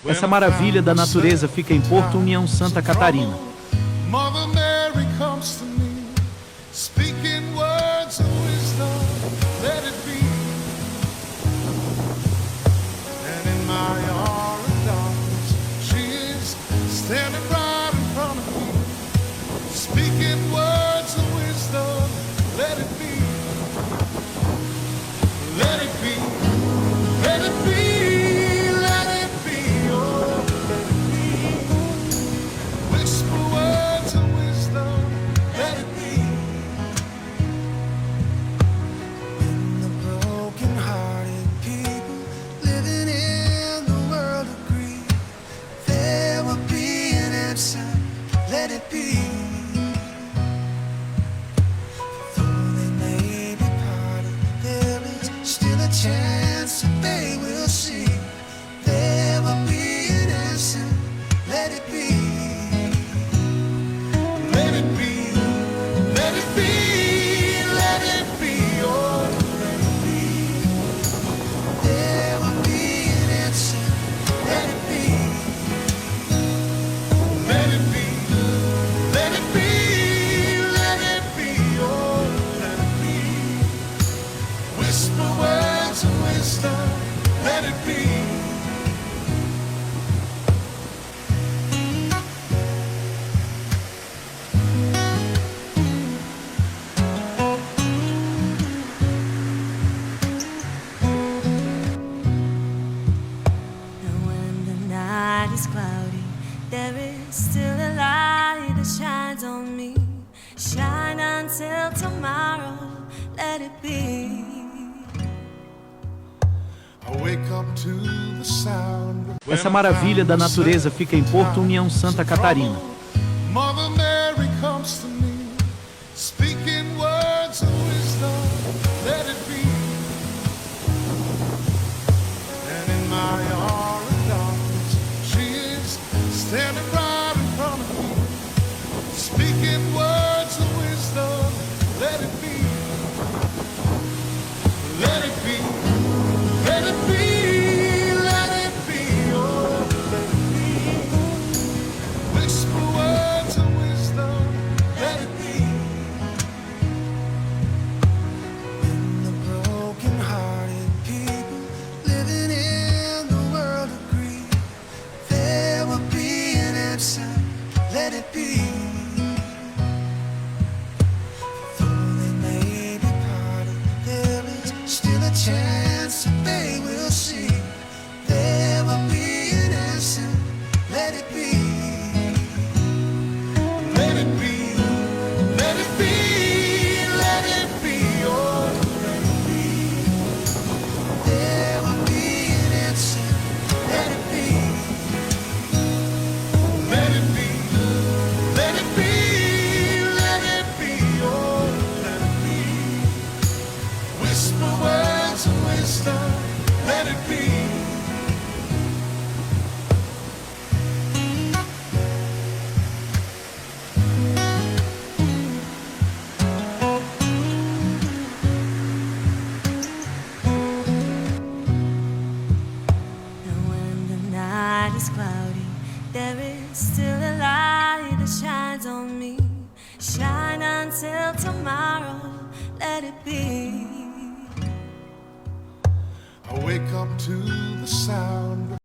Essa maravilha da natureza fica em Porto, União, Santa Catarina. Mother Mary comes to me, speaking words of wisdom, let it be. And in my hour of darkness, she is standing right in front of me, speaking words of wisdom, let it be. Let it be, let it be, let it be, oh, let it be. Whisper words of wisdom, let it be. When the broken-hearted people living in the world agree, there will be an answer, let it be. Though they may be parted, there is still a chance that they will see. There will be an answer, let it be. Let it be, let it be, let it be, oh, let it be. There will be an answer, let it be. Let it be, let it be, let it be, oh, let it be. Whisper words of wisdom, let it be. And when the night is cloudy, there is still a light that shines on me. Shine until tomorrow, let it be. I wake up to the sound. Essa maravilha da natureza fica em Porto, União, Santa Catarina. Mother Mary comes to me, speaking words of wisdom, let it be. And in my hour of darkness, she is standing right in front of me, speaking words of wisdom, let it be. Let it be, let it be, let it be, oh, let it be. Whisper words of wisdom, let it be. When the broken-hearted people living in the world agree, there will be an answer, let it be. Though they may be parted, there is still a chance that they will see. There will be an answer, let it be. Let it be, let it be, let it be, oh, let it be. There will be an answer, let it be. Let it be, let it be, let it be, oh, let it be. Whisper words of wisdom, let it be. And when the night is cloudy, there is still a light that shines on me. Shine until tomorrow, let it be. I wake up to the sound.